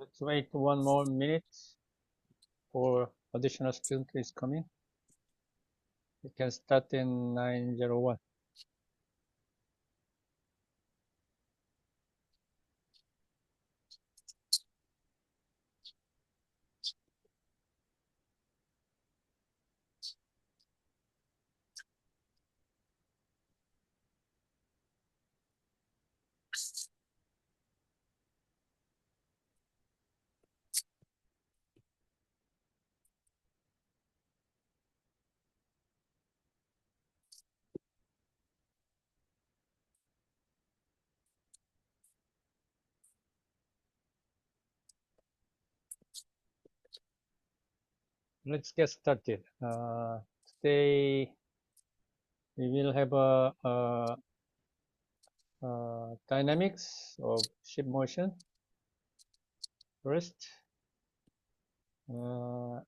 Let's wait 1 more minute for additional student is coming. It can start in 9:01. Let's get started. Today we will have a dynamics of ship motion first. The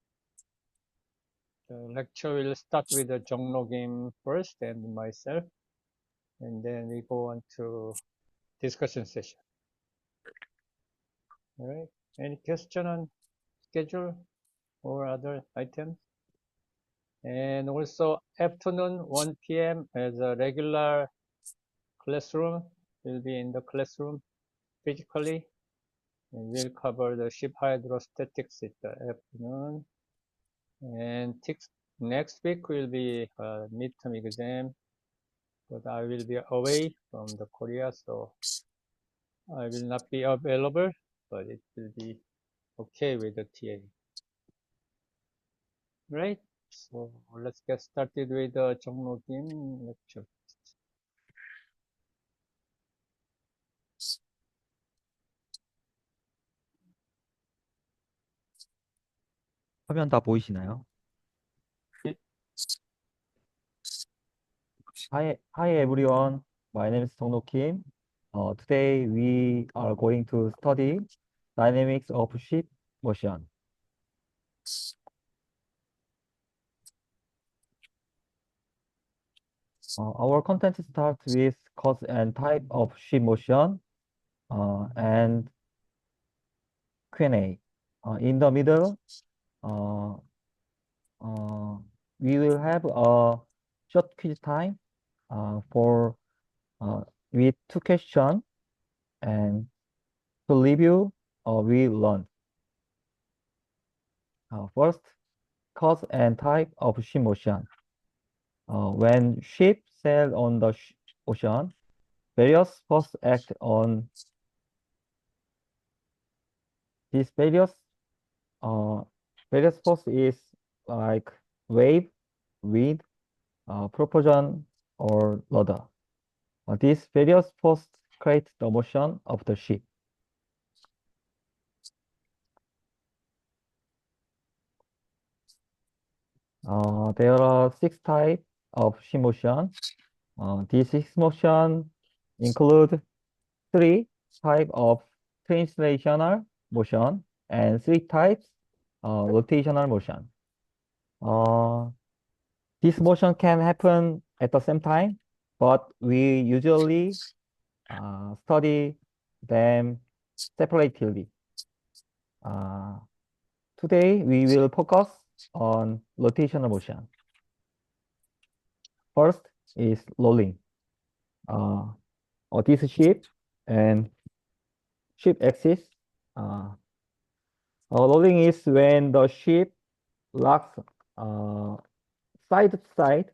lecture will start with the Jongno game first and myself, and then we go on to discussion session. All right. Any question on schedule or other items? And also afternoon 1 p.m. as a regular classroom. Will be in the classroom physically. And we'll cover the ship hydrostatics in the afternoon. And next week will be a midterm exam, but I will be away from the Korea, so I will not be available, but it will be okay with the TA. Right? So let's get started with the Jongno Kim lecture. 화면 다 보이시나요? 네. Hi everyone. My name is Dongno Kim. Today we are going to study dynamics of ship motion. Our content starts with cause and type of ship motion and Q&A. In the middle, we will have a short quiz time with 2 questions and to review we learned. First, cause and type of ship motion. When ships sail on the ocean, various forces act on these various forces is like wave, wind, propulsion, or rudder. These various forces create the motion of the ship. There are 6 types of ship motion. These 6 motion include 3 types of translational motion and 3 types rotational motion. This motion can happen at the same time, but we usually study them separately. Today we will focus on rotational motion. First is rolling. This ship and ship axis. Rolling is when the ship rocks side to side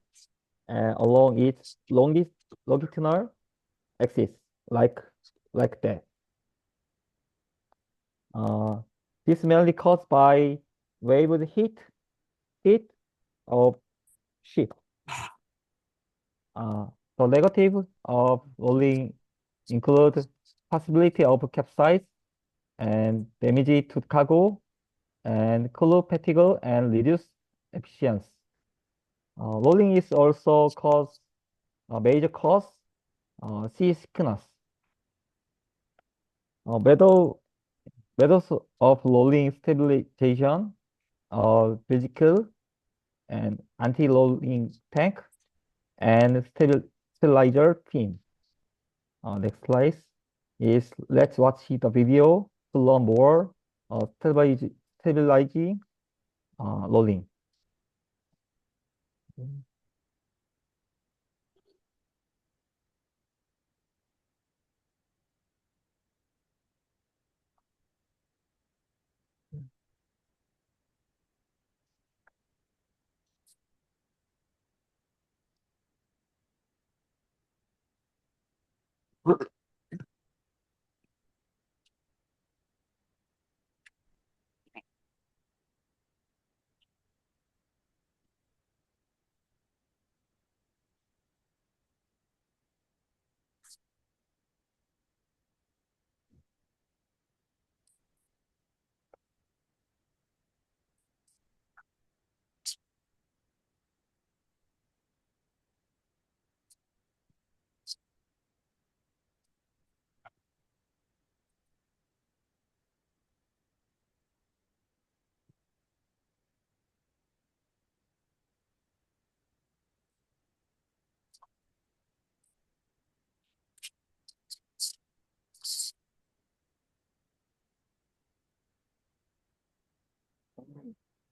along its longitudinal axis, like that. This mainly caused by wave heat of ship. The negative of rolling include possibility of capsize and damage to cargo and crew fatigue and reduced efficiency. Rolling is also a major cause sea sickness. Methods of rolling stabilization are physical and anti-rolling tank and stabilizer pin. Next slide is let's watch the video to learn more stabilizing, rolling.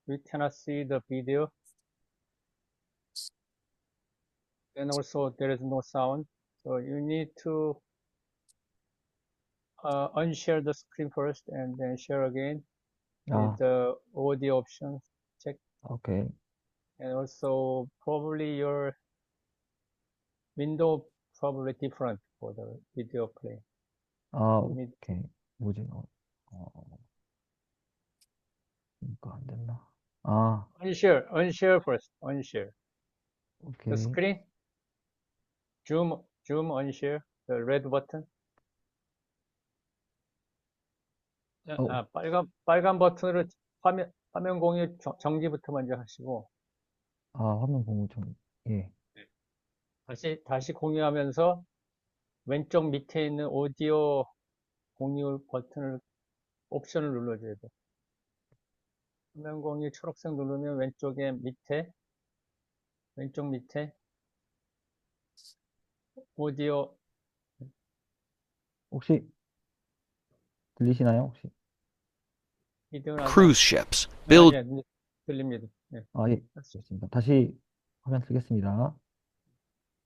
We cannot see the video. And also there is no sound. So you need to unshare the screen first and then share again with the audio options. Check. Okay. And also probably your window probably different for the video play. 오케이. 뭐지? 이거 안 됐나? Unshare first. Unshare. 오케이. The screen. Zoom unshare. The red button. 빨간 버튼으로 화면 공유 정지부터 먼저 하시고. 화면 공유 예. 다시 공유하면서 왼쪽 밑에 있는 오디오 공유 옵션을 눌러줘야 돼. 화면 공유 초록색 누르면 왼쪽 밑에 오디오 혹시 들리시나요? 혹시? Cruise ships build 들립니다. 예. 예. 좋습니다. 다시 화면 쓰겠습니다.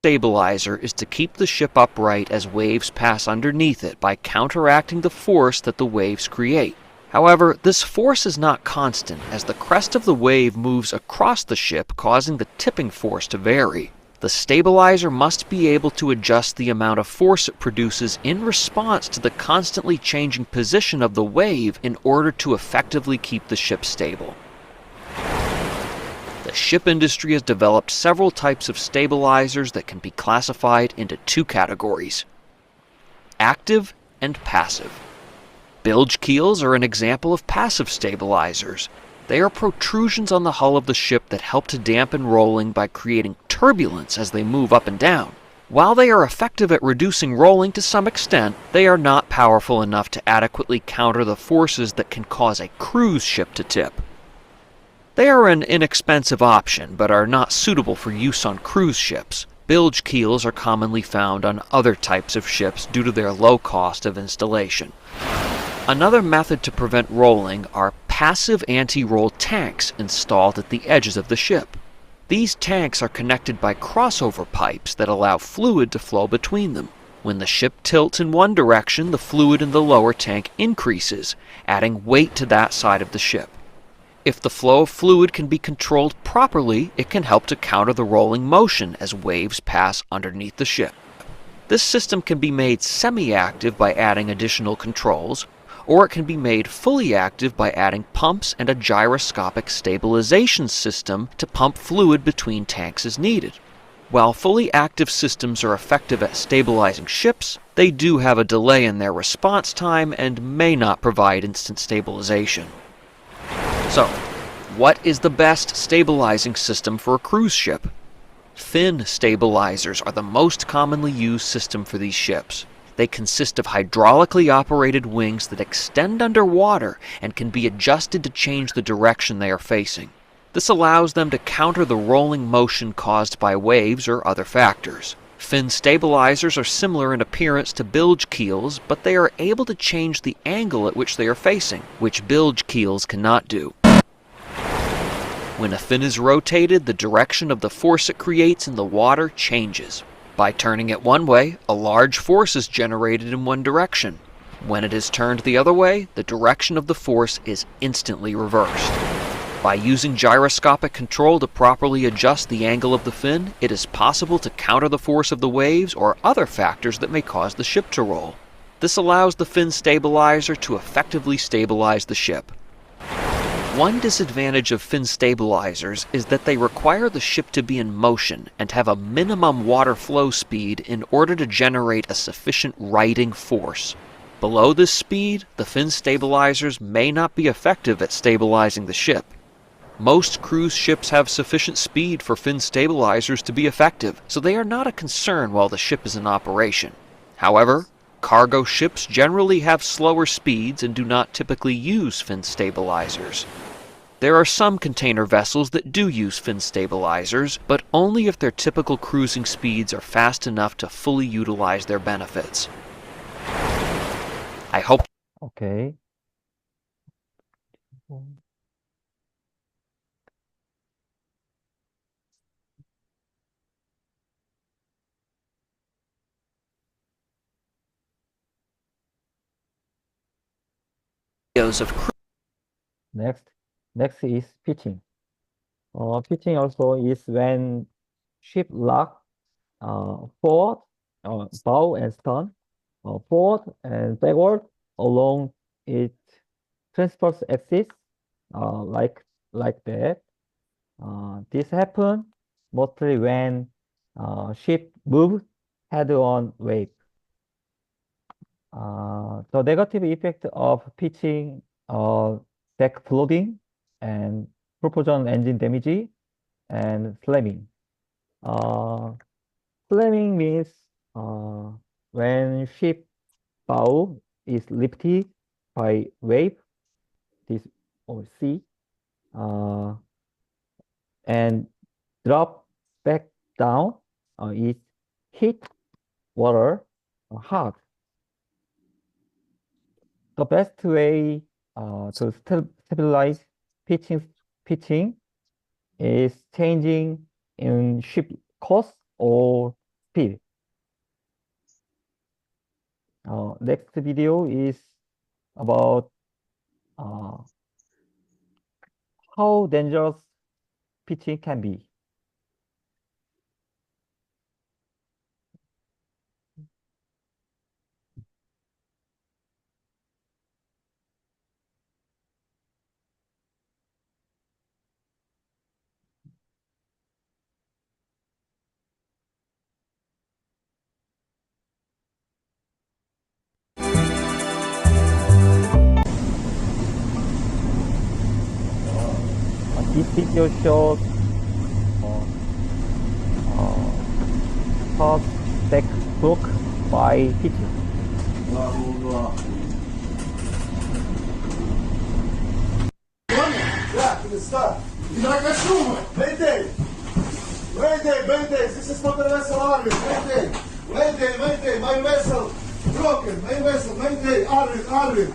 stabilizer is to keep the ship upright as waves pass underneath it by counteracting the force that the waves create. However, this force is not constant as the crest of the wave moves across the ship, causing the tipping force to vary. The stabilizer must be able to adjust the amount of force it produces in response to the constantly changing position of the wave in order to effectively keep the ship stable. The ship industry has developed several types of stabilizers that can be classified into two categories: active and passive. Bilge keels are an example of passive stabilizers. They are protrusions on the hull of the ship that help to dampen rolling by creating turbulence as they move up and down. While they are effective at reducing rolling to some extent, they are not powerful enough to adequately counter the forces that can cause a cruise ship to tip. They are an inexpensive option, but are not suitable for use on cruise ships. Bilge keels are commonly found on other types of ships due to their low cost of installation. Another method to prevent rolling are passive anti-roll tanks installed at the edges of the ship. These tanks are connected by crossover pipes that allow fluid to flow between them. When the ship tilts in one direction, the fluid in the lower tank increases, adding weight to that side of the ship. If the flow of fluid can be controlled properly, it can help to counter the rolling motion as waves pass underneath the ship. This system can be made semi-active by adding additional controls, or it can be made fully active by adding pumps and a gyroscopic stabilization system to pump fluid between tanks as needed. While fully active systems are effective at stabilizing ships, they do have a delay in their response time and may not provide instant stabilization. So, what is the best stabilizing system for a cruise ship? Fin stabilizers are the most commonly used system for these ships. They consist of hydraulically operated wings that extend underwater and can be adjusted to change the direction they are facing. This allows them to counter the rolling motion caused by waves or other factors. Fin stabilizers are similar in appearance to bilge keels, but they are able to change the angle at which they are facing, which bilge keels cannot do. When a fin is rotated, the direction of the force it creates in the water changes. By turning it one way, a large force is generated in one direction. When it is turned the other way, the direction of the force is instantly reversed. By using gyroscopic control to properly adjust the angle of the fin, it is possible to counter the force of the waves or other factors that may cause the ship to roll. This allows the fin stabilizer to effectively stabilize the ship. One disadvantage of fin stabilizers is that they require the ship to be in motion and have a minimum water flow speed in order to generate a sufficient righting force. Below this speed, the fin stabilizers may not be effective at stabilizing the ship. Most cruise ships have sufficient speed for fin stabilizers to be effective, so they are not a concern while the ship is in operation. However, cargo ships generally have slower speeds and do not typically use fin stabilizers. There are some container vessels that do use fin stabilizers, but only if their typical cruising speeds are fast enough to fully utilize their benefits. I hope Okay. videos of Next is pitching. Pitching also is when ship lock forward, bow and stern, forward and backward along its transverse axis, like that. This happens mostly when ship moves head-on wave. The negative effect of pitching, deck flooding, and propulsion engine damage, and slamming. Slamming means when ship bow is lifted by wave, this or sea, and drop back down, it hit water hard. The best way to stabilize pitching is changing in ship course or speed. Next video is about how dangerous pitching can be. This video shows first deck broke by pitching. Stop. Mayday! Mayday! This is not a vessel Arvin. Mayday! My vessel broken. My vessel. Mayday! Arvin.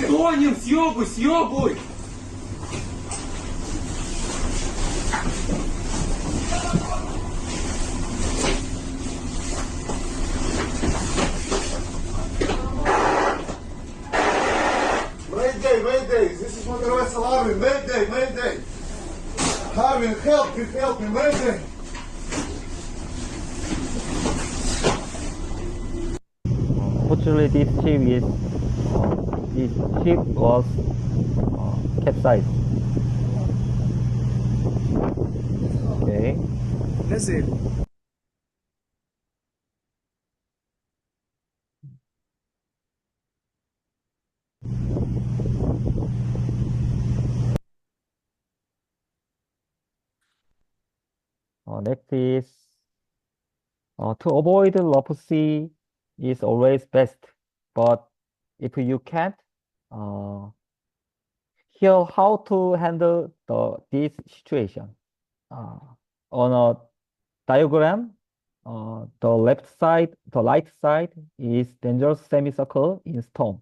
Тонем, съебуй! Mayday! This is not a vessel Arvin. Mayday! Arvin, help me, Mayday! Fortunately, this ship was capsized. Okay. نزل Next is to avoid rough sea is always best, but if you can't, Here, how to handle this situation. On a diagram, the right side is dangerous semicircle in storm,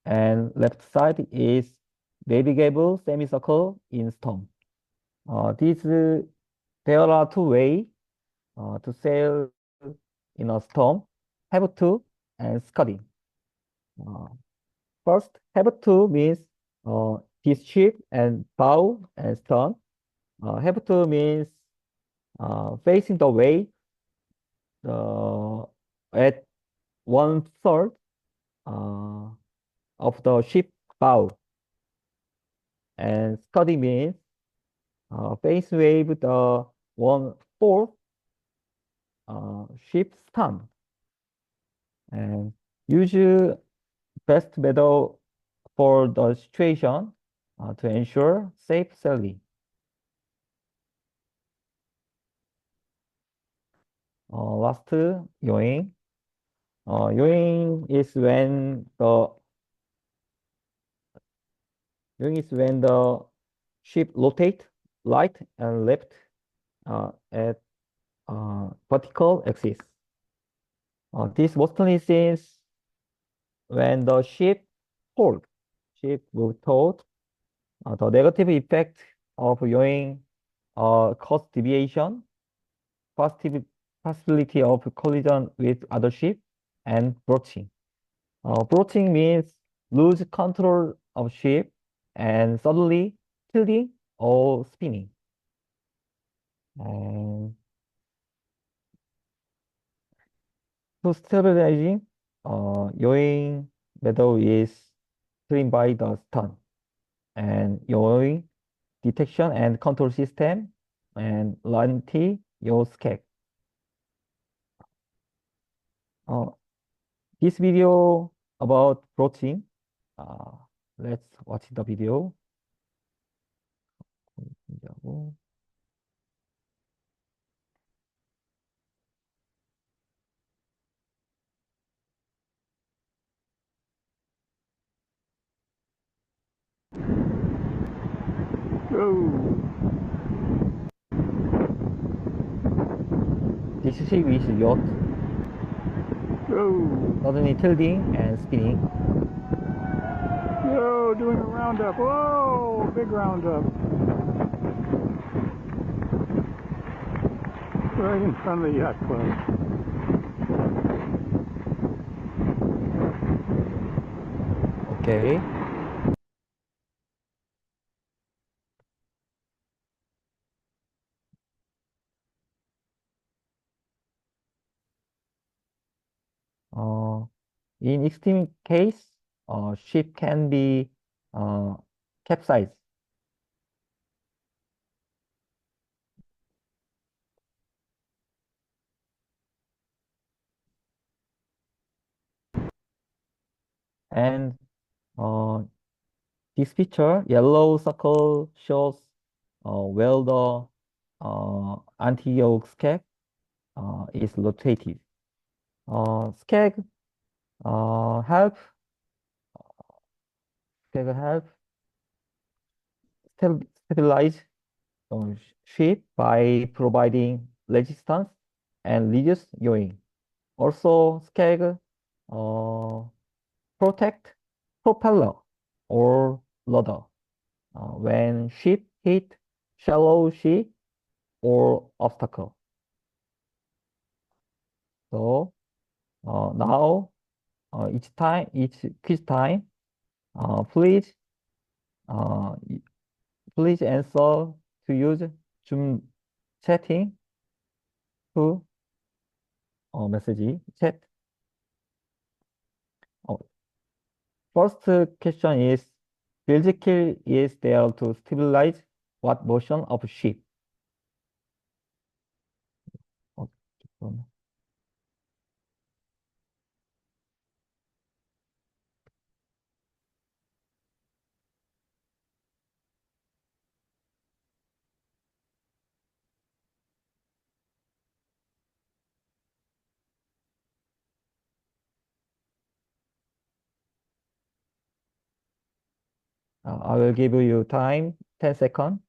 and left side is navigable semicircle in storm. There are two ways to sail in a storm: have to and scudding. Uh, First, have to means this ship and bow and stern. Have to means facing the wave at one third uh, of the ship bow. And scudding means face wave the one fourth ship stern. And use best method for the situation to ensure safe sailing. Last, yawing. Yawing is when the ship rotate right and left at vertical axis. This mostly since when the ship move toward the negative effect of yawing cause deviation, possibility of collision with other ship, and broaching. Broaching means lose control of ship and suddenly tilting or spinning. And to stabilizing, yawing method is trained by the stun, and yawing detection and control system, and Lanti yaw skeg. This video about broaching. Let's watch the video. This ship is yacht. Suddenly tilting and spinning. Yo, doing a roundup. Whoa, big roundup. Right in front of the yacht club. Okay. In extreme case, ship can be capsized. And this picture, yellow circle, shows where the anti-yoke skeg is located. Skeg help stabilize ship by providing resistance and reduce yawing. Also, skeg protect propeller or rudder when ship hit shallow sea or obstacle. So now each quiz time, please answer to use Zoom chatting to message chat. First question is, bilge keel is there to stabilize what motion of ship? I will give you time, 10 seconds.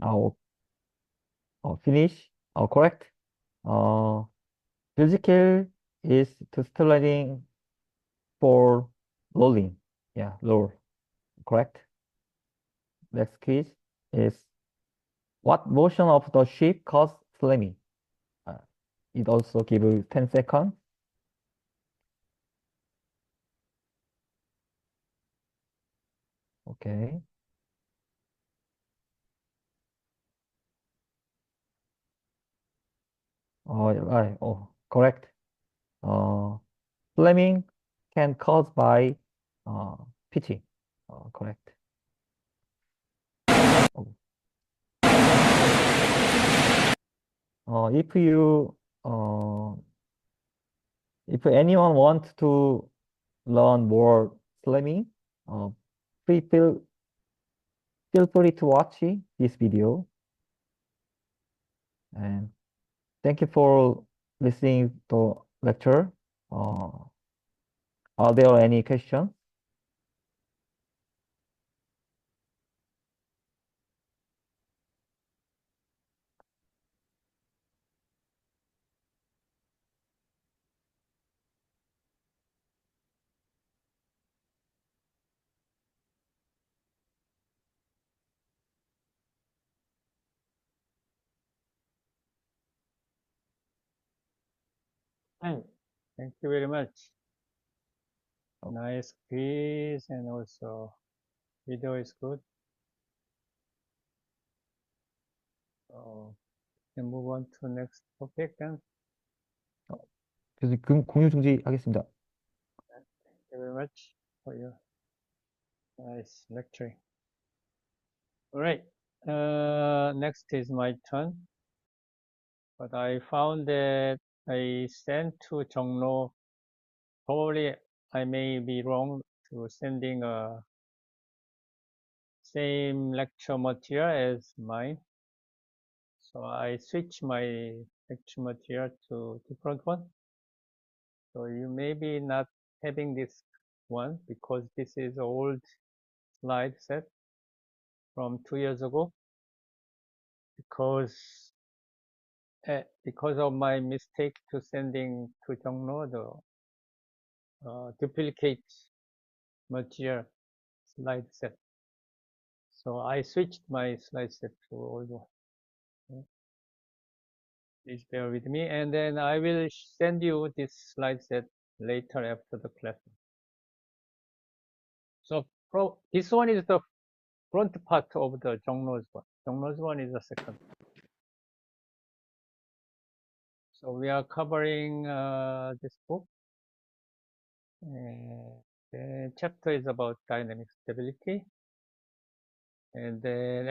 Oh, finish. Correct. Musical is to sliding for rolling. Yeah, roll. Correct. Next quiz is what motion of the ship causes slamming? It also gives you 10 seconds. Okay. Right. Correct. Slamming can cause by pitching. Correct. Oh. If you if anyone wants to learn more slamming, feel feel free to watch this video. And thank you for listening to lecture. Are there any questions? Hi. Thank you very much. Oh. Nice quiz, and also video is good. So can move on to next topic then. 교수님 공유 중지하겠습니다. Thank you very much for your nice lecturing. All right. Next is my turn. But I found that I sent to Jongno. Probably I may be wrong to sending a same lecture material as mine. So I switch my lecture material to different one. So you may be not having this one because this is old slide set from 2 years ago. Because of my mistake to sending to Jongno the duplicate material slide set. So I switched my slide set to old one. Okay. Please bear with me, and then I will send you this slide set later after the class. So this one is the front part of the Jongno's one. Jongno's one is the second. So we are covering this book. The chapter is about dynamic stability. And then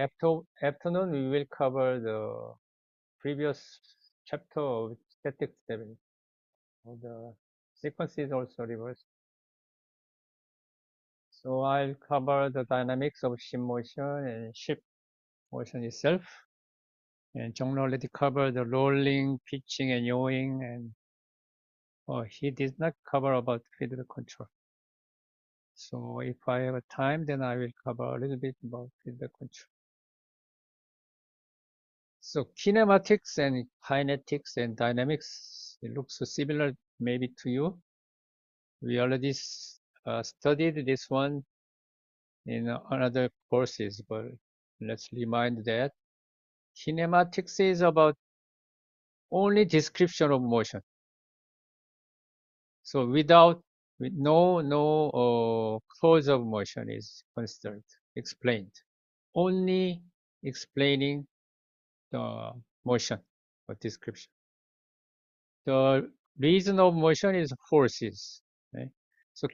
afternoon, we will cover the previous chapter of static stability. So the sequence is also reversed. So I'll cover the dynamics of ship motion and ship motion itself. And Jongno already covered the rolling, pitching, and yawing, and he did not cover about feedback control. So if I have time, then I will cover a little bit about feedback control. So kinematics and kinetics and dynamics, it looks similar maybe to you. We already studied this one in another courses, but let's remind that kinematics is about only description of motion. So with no cause of motion is considered, explained. Only explaining the motion or description. The reason of motion is forces. Right? So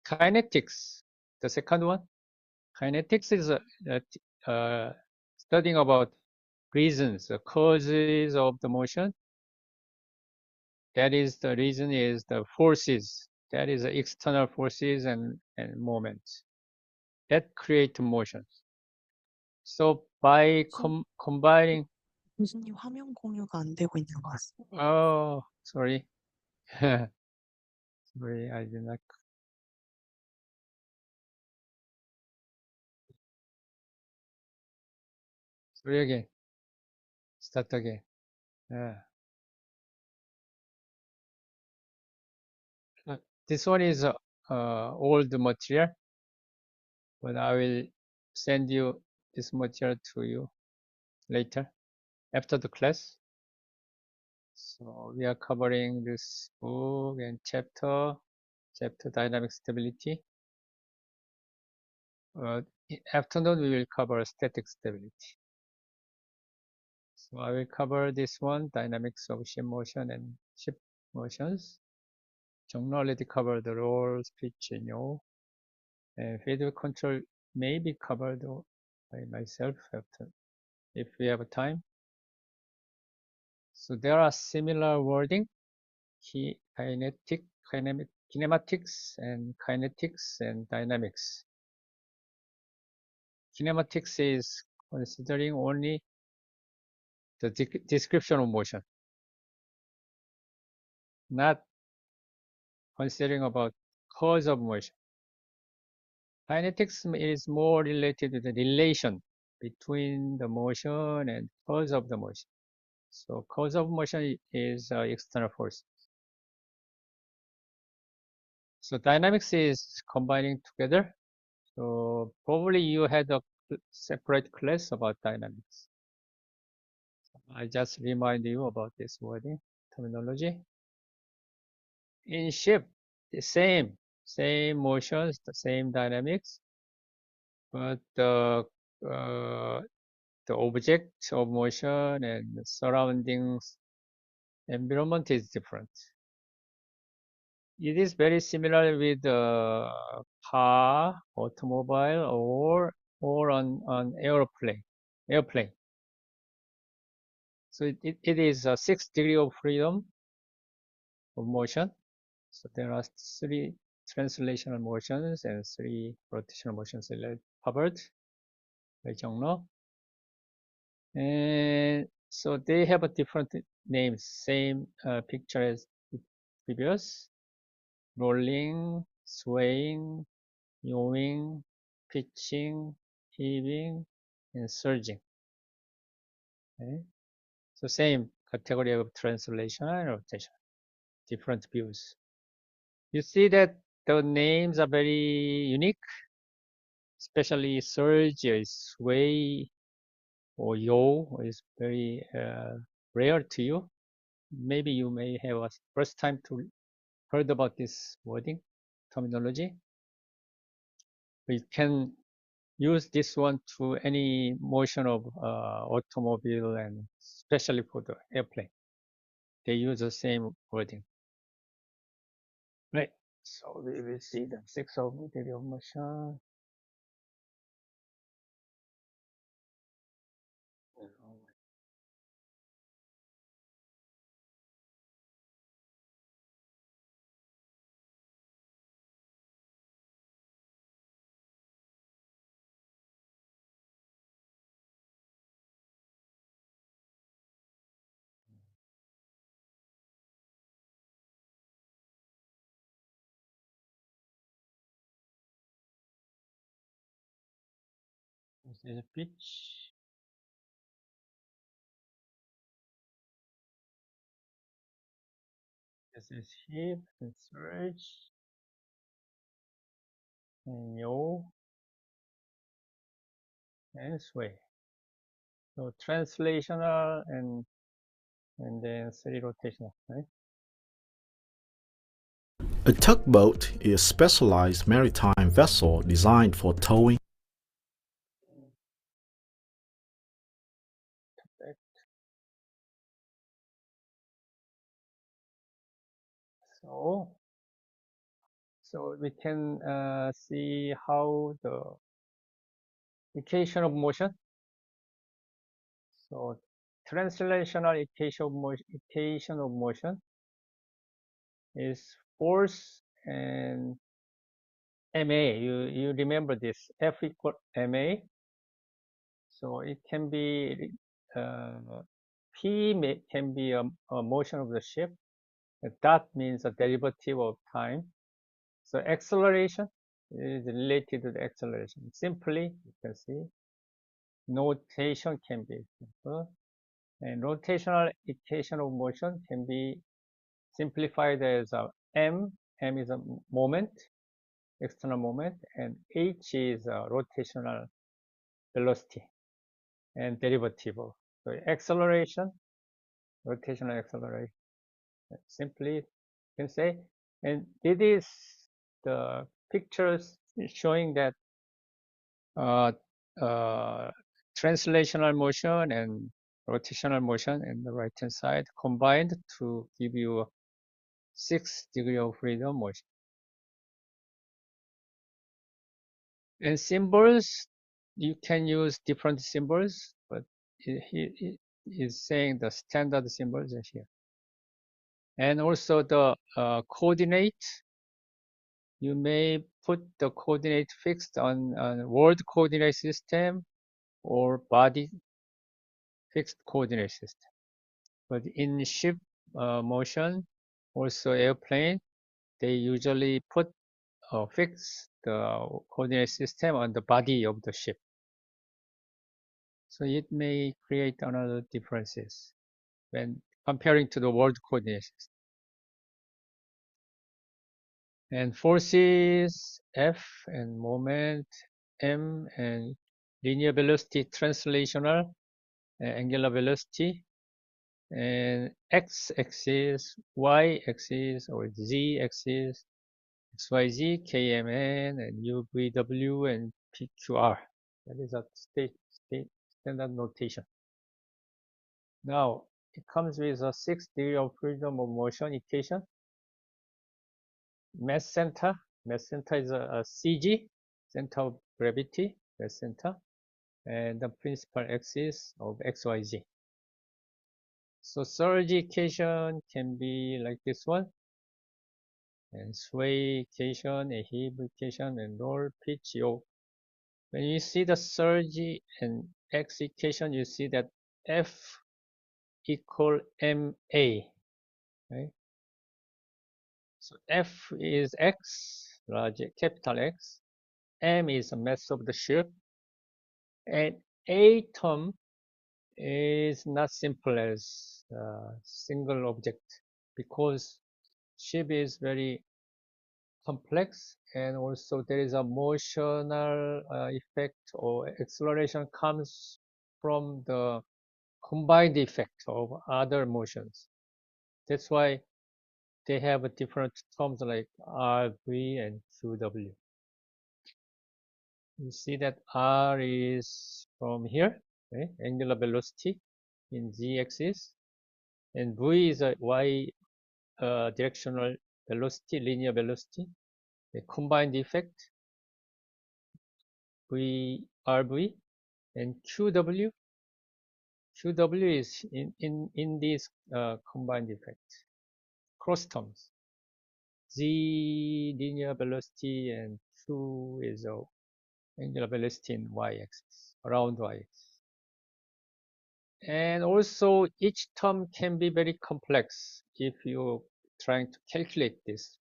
kinetics, the second one, kinetics is studying about reasons, the causes of the motion. That is the reason is the forces. That is the external forces and moments that create motions. So by combining, 교수님 화면 공유가 안 되고 있는 것 같습니다. Oh, sorry. Sorry, I did not. Sorry again. Start again. Yeah. This one is old material, but I will send you this material to you later after the class. So we are covering this book and chapter dynamic stability. In afternoon we will cover static stability. So I will cover this one, dynamics of ship motion and ship motions. Jung already covered the roll, pitch, and yaw. And feedback control may be covered by myself after, if we have time. So there are similar wording, kinematics and kinetics and dynamics. Kinematics is considering only the description of motion, not considering about cause of motion. Kinetics is more related to the relation between the motion and cause of the motion. So cause of motion is external force. So dynamics is combining together. So probably you had a separate class about dynamics. I just remind you about this wording, terminology. In ship, the same motions, the same dynamics, but the object of motion and the surroundings environment is different. It is very similar with car, automobile, or on airplane. So it is a 6 degree of freedom of motion. So there are 3 translational motions and 3 rotational motions covered by Jung. And so they have a different names, same picture as previous. Rolling, swaying, yawing, pitching, heaving, and surging. Okay? So same category of translation and rotation, different views. You see that the names are very unique, especially surge, sway, or yaw is very rare to you. Maybe you may have a first time to heard about this wording, terminology. We can use this one to any motion of automobile and especially for the airplane. They use the same wording. Right. So we will see the 6 degree of motion. This is a pitch. This is hip and surge and yaw and sway. So translational and then 3 rotational, right? A tugboat is a specialized maritime vessel designed for towing. So we can see how the equation of motion. So translational equation of motion is force and ma. You remember this, F equal ma. So it can be can be a motion of the ship. Dot means a derivative of time. So acceleration is related to the acceleration. Simply, you can see, notation can be simple. And rotational equation of motion can be simplified as m. M is a moment, external moment, and h is a rotational velocity and derivative of. So acceleration, rotational acceleration. Simply, you can say, and it is the pictures showing that translational motion and rotational motion in the right hand side combined to give you 6 degree of freedom motion. And symbols, you can use different symbols, but he is saying the standard symbols are here. And also the coordinate, you may put the coordinate fixed on world coordinate system or body fixed coordinate system. But in ship motion, also airplane, they usually put fix the coordinate system on the body of the ship. So it may create another differences when comparing to the world coordinate system. And forces F and moment M and linear velocity translational angular velocity and x-axis, y-axis or z-axis, xyz, kmn and uvw and pqr. That is a standard notation. Now it comes with a 6 degree of freedom of motion equation. Mass center is a CG, center of gravity, mass center, and the principal axis of XYZ. So surge equation can be like this one, and sway equation, a heave equation, and roll pitch yaw. When you see the surge and X equation, you see that F equal MA, right? So F is X, large capital X. M is the mass of the ship, and A term is not simple as a single object because ship is very complex, and also there is a motional effect or acceleration comes from the combined effect of other motions. That's why they have different terms like RV and QW. You see that R is from here, okay? Angular velocity in z-axis, and V is a y directional velocity, linear velocity. The combined effect, RV, and QW. QW is in this combined effect. Cross terms. Z linear velocity and Q is angular velocity in y-axis, around y-axis. And also each term can be very complex if you're trying to calculate this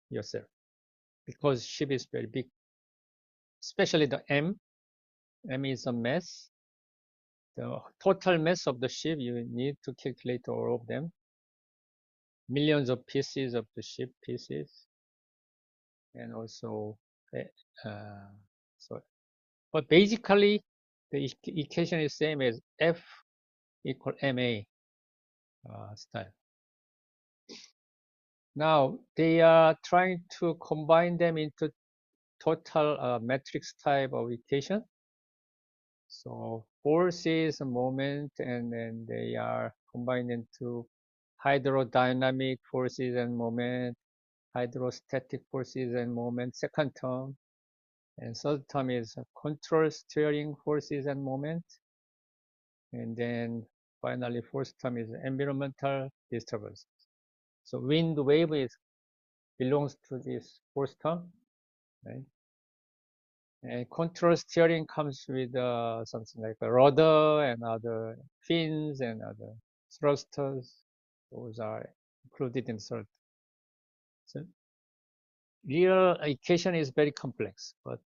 yourself, because ship is very big, especially the M. M is a mass. The total mass of the ship, you need to calculate all of them. Millions of pieces of the ship pieces, and also but basically the equation is same as F equal MA style. Now they are trying to combine them into total matrix type of equation. So forces, moment, and then they are combined into hydrodynamic forces and moment, hydrostatic forces and moment, second term. And third term is control steering forces and moment. And then finally fourth term is environmental disturbance. So wind wave belongs to this fourth term, right? And control steering comes with something like a rudder and other fins and other thrusters, those are included in thrust. So real equation is very complex, but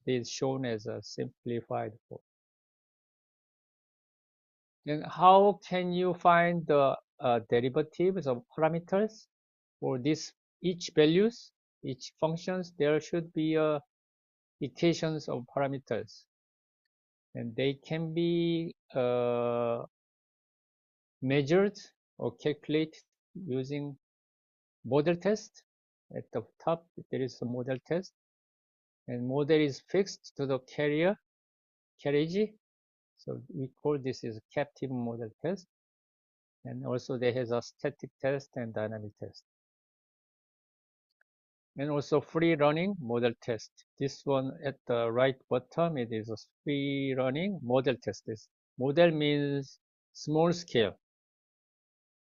it is shown as a simplified form. Then how can you find the derivatives of parameters for this each values, each functions? There should be equations of parameters, and they can be measured or calculated using model test. At the top, there is a model test, and model is fixed to the carriage. So we call this is captive model test. And also there is a static test and dynamic test. And also free running model test. This one at the right bottom, it is a free running model test. This model means small scale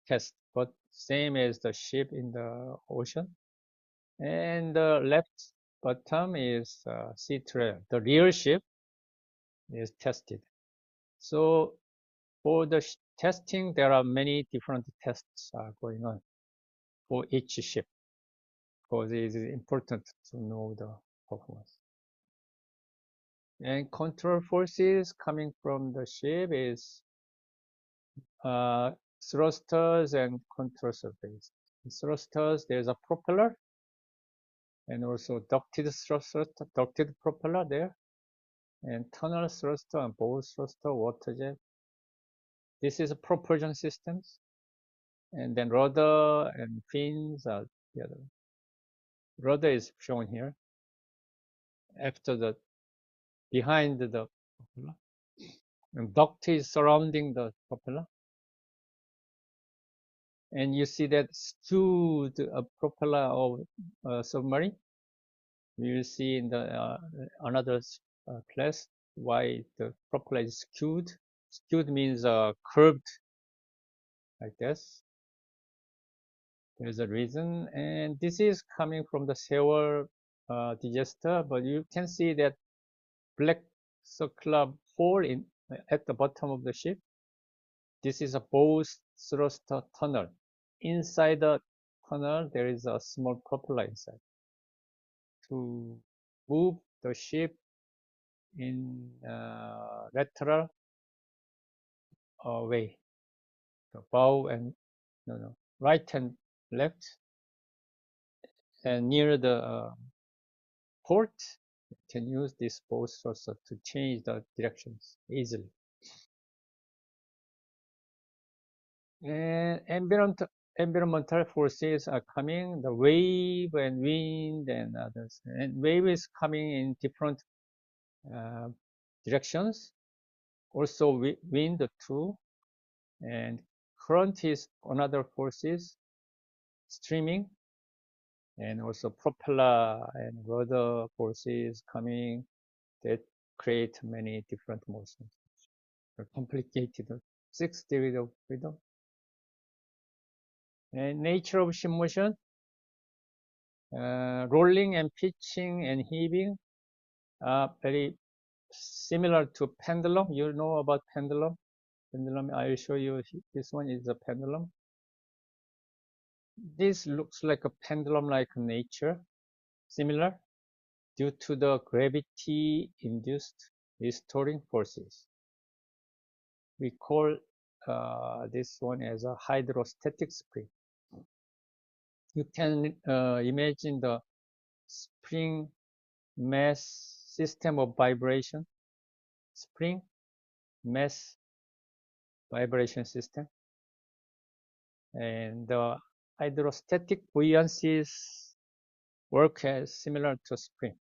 test, but same as the ship in the ocean. And the left bottom is sea trail. The real ship is tested. So for the testing, there are many different tests going on for each ship, because it is important to know the performance. And control forces coming from the ship is thrusters and control surface. In thrusters, there's a propeller and also ducted thruster, ducted propeller there, and tunnel thruster and bow thruster, water jet. This is a propulsion systems, and then rudder and fins are the other. Rudder is shown here after the behind the propeller, and duct is surrounding the propeller. And you see that skewed propeller of submarine. You will see in the another class why the propeller is skewed. Skewed means curved like this. There's a reason, and this is coming from the Sewol disaster. But you can see that black circular hole in at the bottom of the ship. This is a bow thruster tunnel. Inside the tunnel, there is a small propeller inside to move the ship in lateral way. The bow and right and left, and near the port, you can use this bow thruster to change the directions easily. And environmental forces are coming, the wave and wind and others. And wave is coming in different directions. Also wind too. And current is another forces, streaming. And also propeller and rudder forces coming that create many different motions. Complicated 6 degrees of freedom. And nature of ship motion, rolling and pitching and heaving are very similar to pendulum. You know about pendulum. Pendulum, I will show you. This one is a pendulum. This looks like a pendulum-like nature, similar due to the gravity-induced restoring forces. We call this one as a hydrostatic spring. You can imagine the spring mass system of vibration, spring mass vibration system, and the hydrostatic buoyancies work as similar to spring.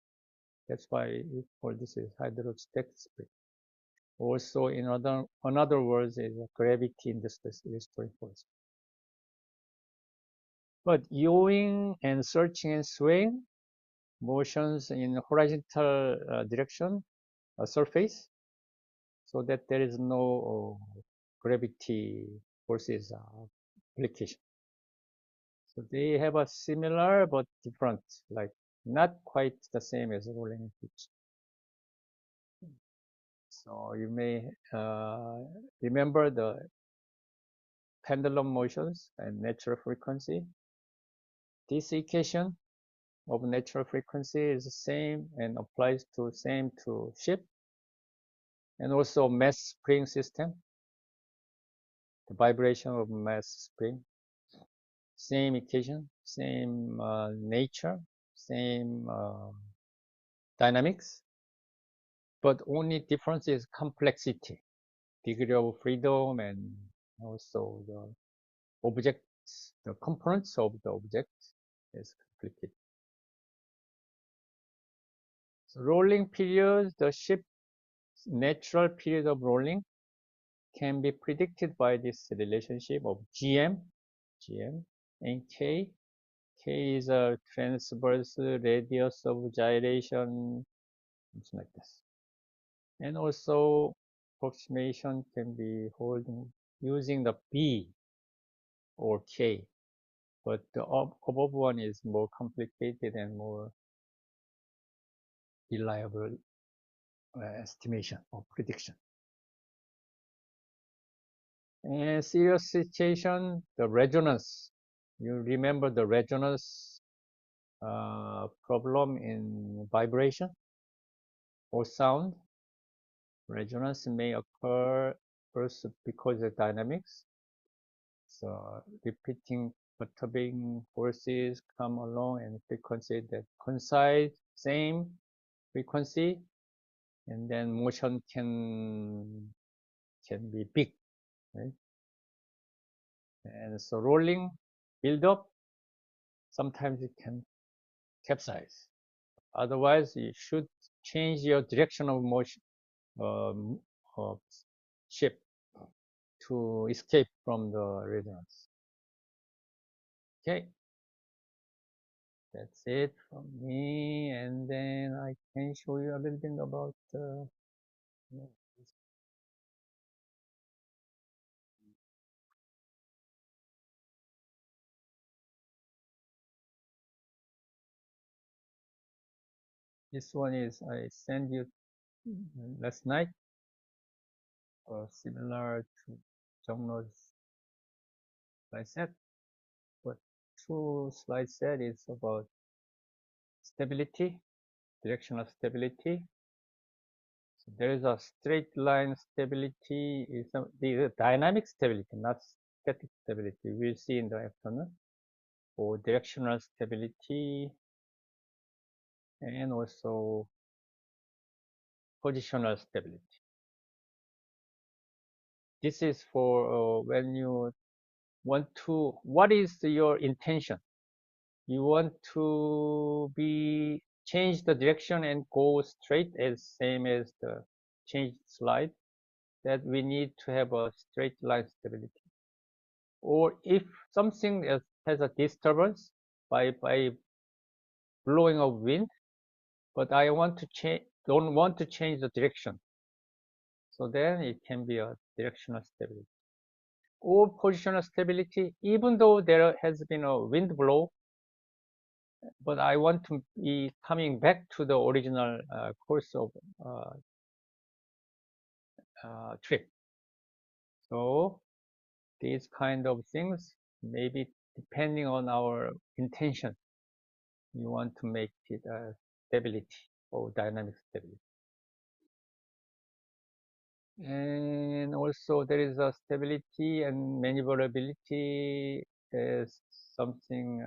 That's why we call this is hydrostatic spring. Also, in other words, is a gravity-induced restoring force. But yawing and searching and swaying motions in horizontal direction, surface, so that there is no gravity forces application. So they have a similar but different, like not quite the same as rolling and pitch. So you may remember the pendulum motions and natural frequency. This equation of natural frequency is the same and applies to same to ship, and also mass spring system. The vibration of mass spring, same equation, same nature, same dynamics, but only difference is complexity, degree of freedom, and also the objects, the components of the object is complicated. So rolling periods, the ship's natural period of rolling can be predicted by this relationship of GM and K. K is a transverse radius of gyration, something like this. And also approximation can be holding using the B or K, but the above one is more complicated and more reliable estimation or prediction. And serious situation, the resonance. You remember the resonance problem in vibration or sound. Resonance may occur first because of dynamics. So repeating, perturbing forces come along and frequency that coincide, same frequency, and then motion can be big, right? And so rolling build up, sometimes it can capsize. Otherwise, you should change your direction of motion of ship to escape from the resonance. Okay, that's it from me, and then I can show you a little bit about this one is I sent you last night, similar to Jongno's slide set, but two slide set is about stability, directional stability. So there is a straight line stability, is the dynamic stability, not static stability. We'll see in the afternoon, or directional stability, and also positional stability. This is for when you want to, what is your intention? You want to change the direction and go straight, as same as the changed slide, that we need to have a straight line stability. Or if something has a disturbance by blowing of wind, but I want to don't want to change the direction, so then it can be a directional stability. Or positional stability, even though there has been a wind blow, but I want to be coming back to the original course of trip. So these kind of things, maybe depending on our intention, you want to make it a stability or dynamic stability. And also there is a stability and maneuverability is something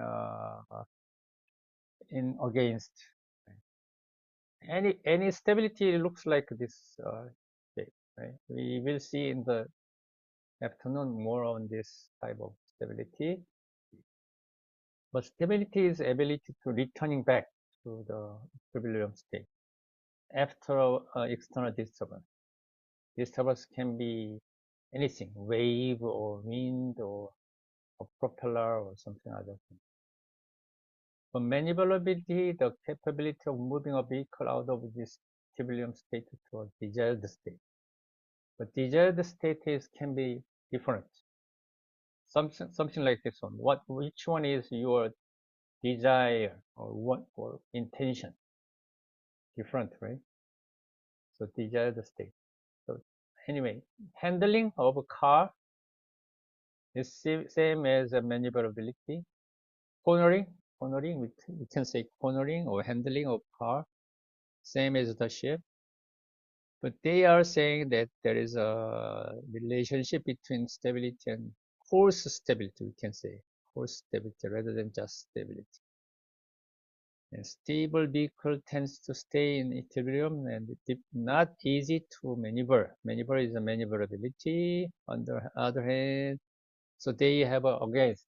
in against. Any stability looks like this shape, right? We will see in the afternoon more on this type of stability. But stability is ability to returning back to the equilibrium state after external disturbance. Disturbance can be anything, wave or wind or a propeller or something other thing. For maneuverability, the capability of moving a vehicle out of this equilibrium state to a desired state. But desired state can be different. Something like this one. Which one is your desire or intention? Different, right? So desired state. So anyway, handling of a car It's same as maneuverability. Cornering, we can say cornering or handling of car, same as the ship. But they are saying that there is a relationship between stability and course stability, we can say. Course stability rather than just stability. A stable vehicle tends to stay in equilibrium and not easy to maneuver. Maneuver is a maneuverability. On the other hand, so they have a against,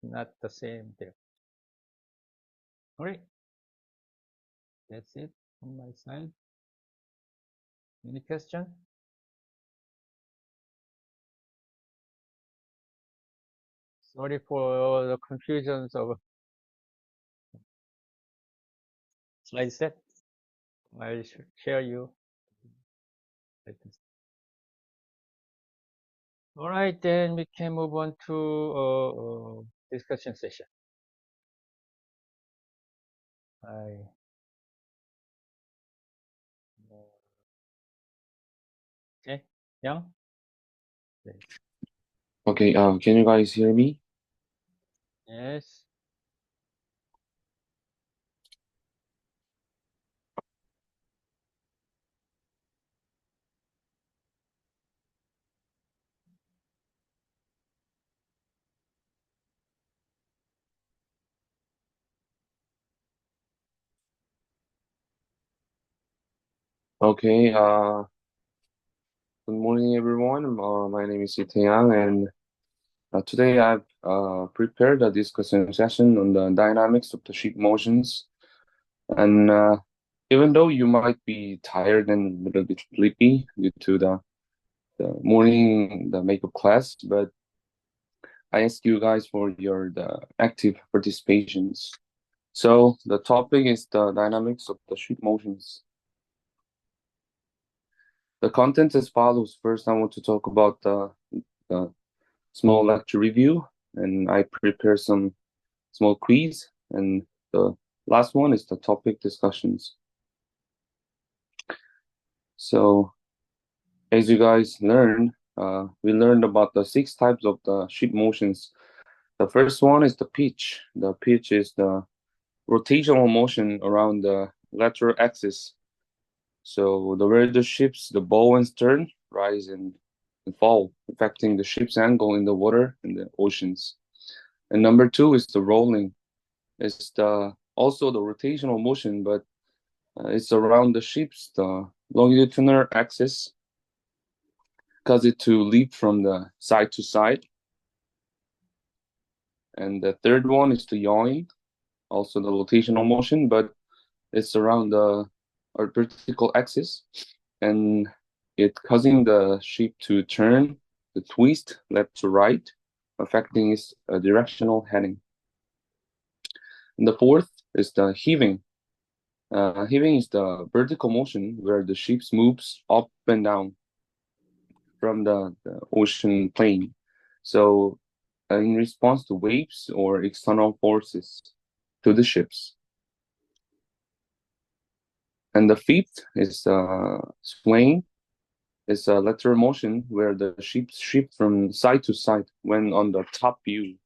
not the same there. All right, that's it on my side. Any question? Sorry for the confusions of slide set. I'll share you. All right, then we can move on to discussion session. Okay, Yang? Okay, can you guys hear me? Yes. Okay, good morning, everyone. My name is Taeyang, and today I've prepared a discussion session on the dynamics of the ship motions. And even though you might be tired and a little bit sleepy due to the makeup class, but I ask you guys for the active participations. So the topic is the dynamics of the ship motions. The content as follows. First, I want to talk about the small lecture review, and I prepare some small quiz, and the last one is the topic discussions. So, as you guys learned, we learned about the 6 types of the ship motions. The first one is the pitch. The pitch is the rotational motion around the lateral axis. So where the ship's the bow and stern rise and fall, affecting the ship's angle in the water and the oceans. And number 2 is the rolling. It's also the rotational motion, but it's around the ship's the longitudinal axis, cause it to leap from the side to side. And the third one is the yawing, also the rotational motion, but it's around the vertical axis, and it causing the ship to turn, the twist left to right, affecting its directional heading. And the fourth is the heaving. Heaving is the vertical motion where the ship moves up and down from the ocean plane. So in response to waves or external forces to the ships. And the fifth is swaying. It's a lateral motion where the ship shifts from side to side when on the top view,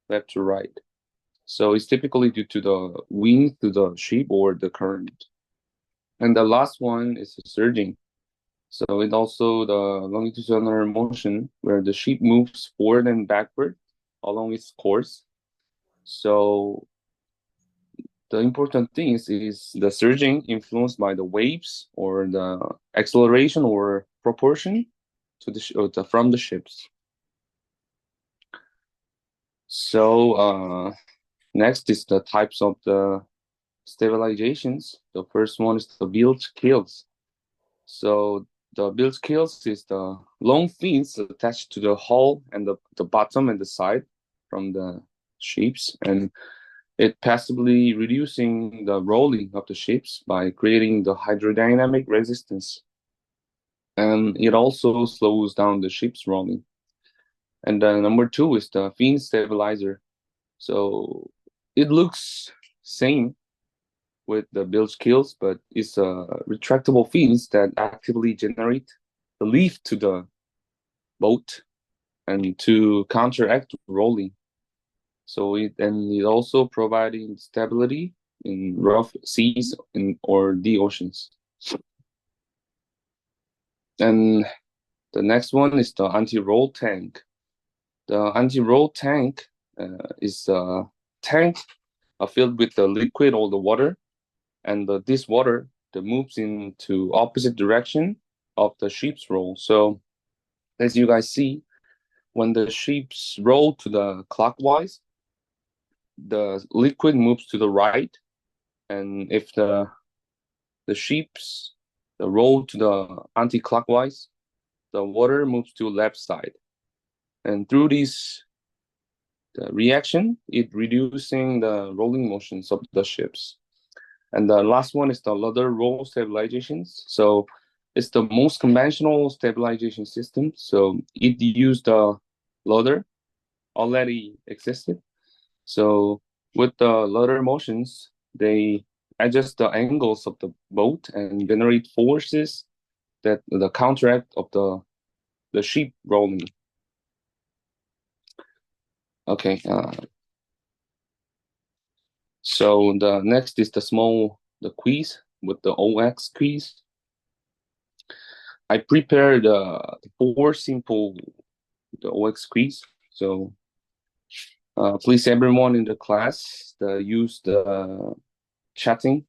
left to right. So it's typically due to the wind to the ship or the current. And the last one is surging. So it also the longitudinal motion where the ship moves forward and backward along its course. So the important thing is the surging influenced by the waves or the acceleration or proportion to the from the ships. So next is the types of the stabilizations. The first one is the bilge keels. So the bilge keels is the long fins attached to the hull and the bottom and the side from the ships, and it passively reducing the rolling of the ships by creating the hydrodynamic resistance. And it also slows down the ship's rolling. And number 2 is the fin stabilizer. So it looks same with the bilge keels, but it's retractable fins that actively generate the lift to the boat and to counteract rolling. So it also providing stability in rough seas or the oceans. And the next one is the anti-roll tank. The anti-roll tank is a tank filled with the liquid or the water, and this water that moves into opposite direction of the ship's roll. So as you guys see, when the ships roll to the clockwise, the liquid moves to the right, and if the ships roll to the anti-clockwise, the water moves to left side. And through this reaction, it reducing the rolling motions of the ships. And the last one is the rudder roll stabilizations. So it's the most conventional stabilization system. So it used the rudder already existed. So with the rudder motions, they adjust the angles of the boat and generate forces that the counteract of the ship rolling. Okay. So the next is the quiz with the OX quiz. I prepared the 4 simple OX quiz. So please everyone in the class use the chatting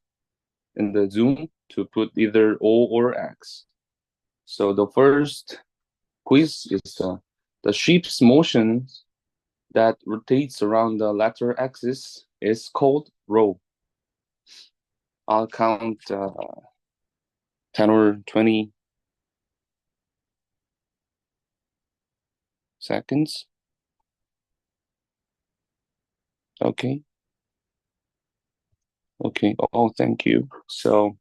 in the Zoom to put either O or X. So the first quiz is the ship's motion that rotates around the lateral axis is called row. I'll count 10 or 20 seconds. Okay. Okay. Oh, thank you. So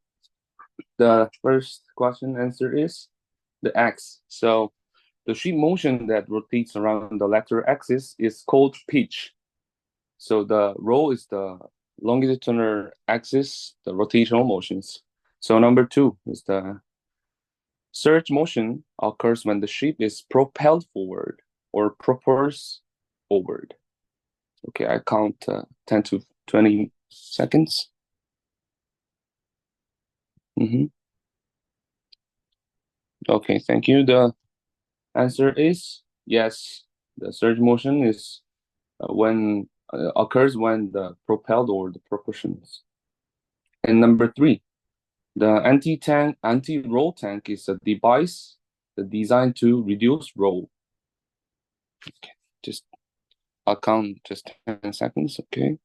the first question answer is the X. So the ship motion that rotates around the lateral axis is called pitch. So the row is the longitudinal axis, the rotational motions. So number 2 is the surge motion occurs when the ship is propelled forward or propels forward. Okay, I count 10 to 20 seconds. Okay, thank you. The answer is yes. The surge motion is when occurs when the propelled or the propulsions. And number 3, the anti-roll tank is a device designed to reduce roll. Okay, I'll count just 10 seconds. Okay.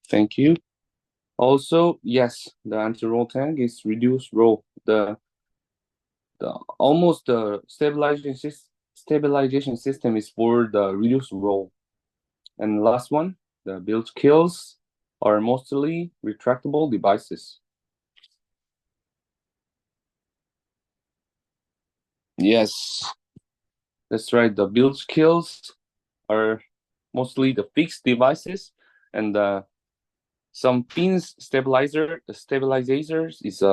Thank you. Also, yes, the anti-roll tank is reduce roll. The stabilization system is for the reduced roll. And last one, the bilge keels are mostly retractable devices. Yes, that's right. The bilge keels are mostly the fixed devices, and some fin stabilizers is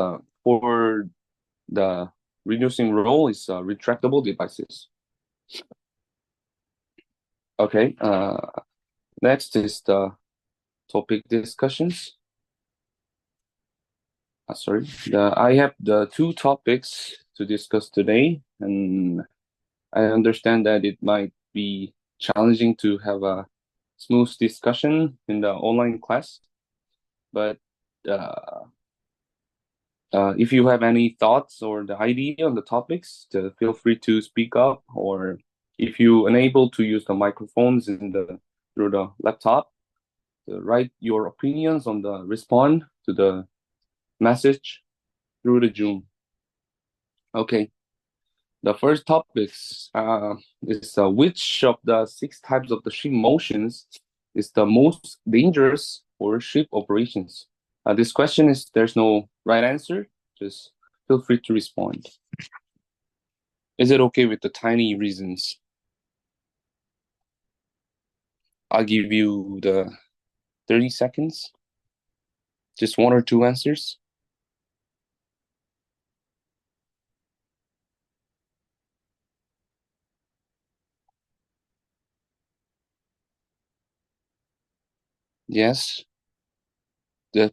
for the reducing roll is retractable devices. Okay. Next is the topic discussions. Sorry, I have the 2 topics to discuss today, and I understand that it might be challenging to have a smooth discussion in the online class, but if you have any thoughts or the idea on the topics, feel free to speak up, or if you're unable to use the microphones through the laptop, write your opinions on respond to the message through the Zoom. Okay. The first topics is which of the 6 types of the ship motions is the most dangerous for ship operations? This question there's no right answer. Just feel free to respond. Is it okay with the tiny reasons? I'll give you the 30 seconds. Just 1 or 2 answers. Yes.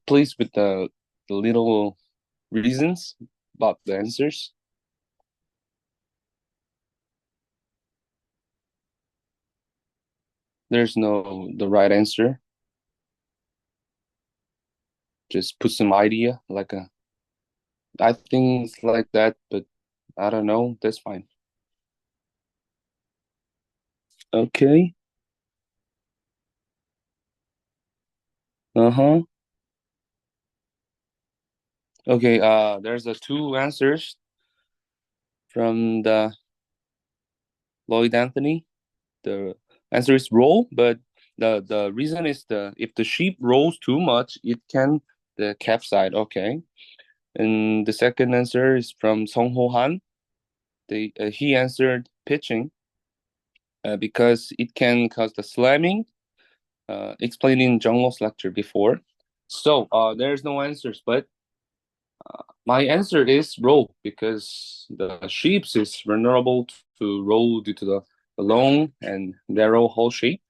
Please with the little reasons about the answers. There's no the right answer. Just put some idea like I think it's like that, but I don't know. That's fine. Okay. Uh-huh. Okay, there's two answers from the Lloyd Anthony. The answer is roll, but the reason is if the ship rolls too much, it can the capsize. Okay. And the second answer is from Song Ho Han. He answered pitching because it can cause the slamming, explained in Jung Lo's lecture before. So there's no answers, but my answer is roll because the ships is vulnerable to roll due to the long and narrow hull shape,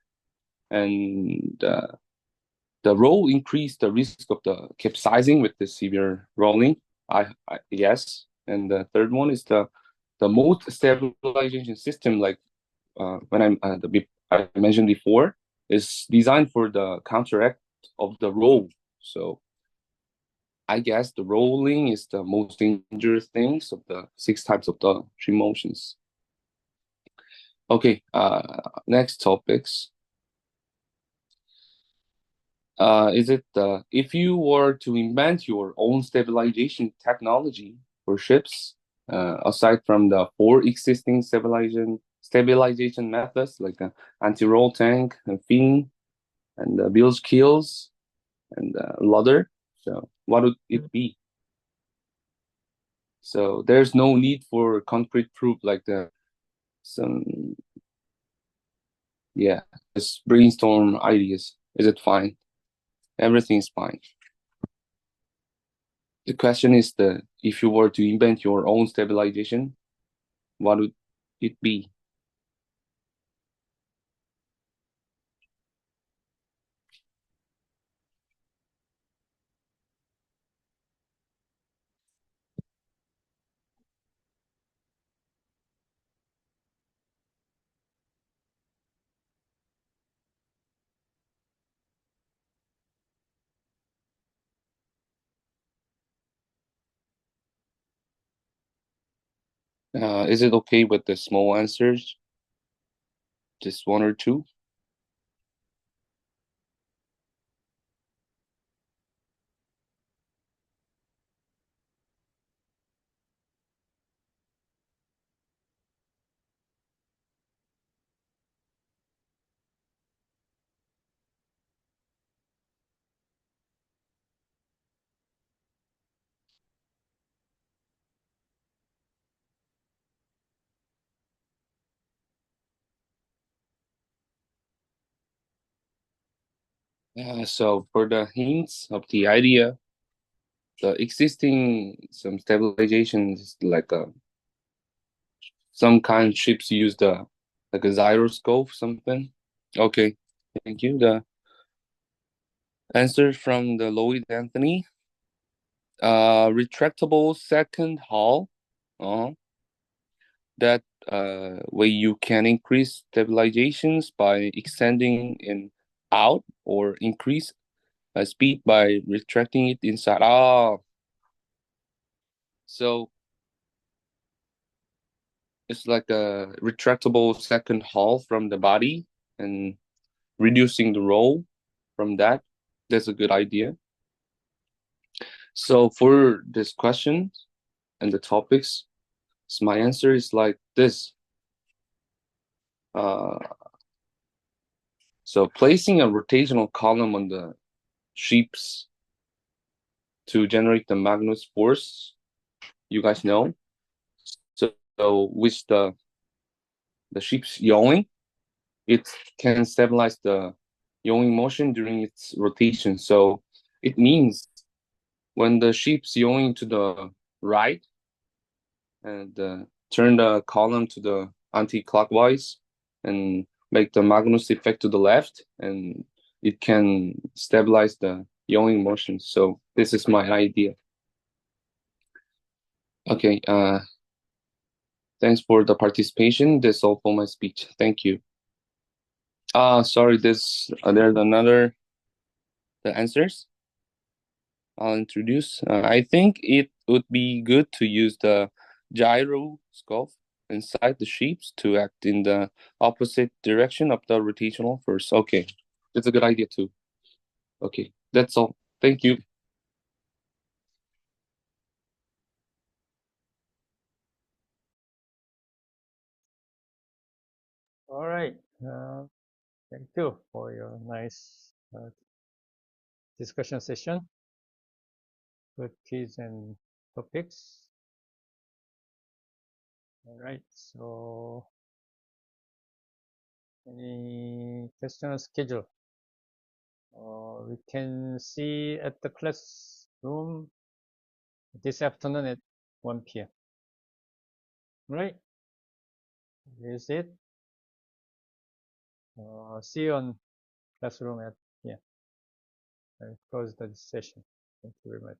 and the roll increase the risk of the capsizing with the severe rolling. Yes, and the third one is the most stabilization system, like when I mentioned before, is designed for the counteract of the roll. So I guess the rolling is the most dangerous things of the 6 types of the stream motions. Okay, next topics. Is it if you were to invent your own stabilization technology for ships, aside from the 4 existing stabilization methods like anti-roll tank and fin and bilge keels and rudder, so what would it be? So there's no need for concrete proof like yeah, just brainstorm ideas. Is it fine? Everything is fine. The question is if you were to invent your own stabilization, what would it be? Is it okay with the small answers? Just 1 or 2? So for the hints of the idea, the existing some stabilizations like some kind of ships use like a gyroscope something. Okay, thank you. The answer from the Lloyd Anthony, retractable second hull. That way you can increase stabilizations by extending in out or increase speed by retracting it inside. So it's like a retractable second hull from the body and reducing the roll from that. That's a good idea. So for this question and the topics, so my answer is like this. So placing a rotational column on the ships to generate the Magnus force, you guys know. So with the ship's yawing, it can stabilize the yawing motion during its rotation. So it means when the ship's yawing to the right and turn the column to the anti-clockwise and make the Magnus effect to the left and it can stabilize the yawing motion. So this is my idea. Okay, thanks for the participation. That's all for my speech. Thank you. Sorry, there's another the answers. I'll introduce. I think it would be good to use the gyroscope inside the shapes to act in the opposite direction of the rotational force. Okay, that's a good idea too. Okay, that's all. Thank you. All right. Thank you for your nice discussion session. Good quiz and topics. All right. So, any question on schedule? We can see at the classroom this afternoon at 1 p.m. Right? Is it? See you on classroom at, yeah. I close the session. Thank you very much.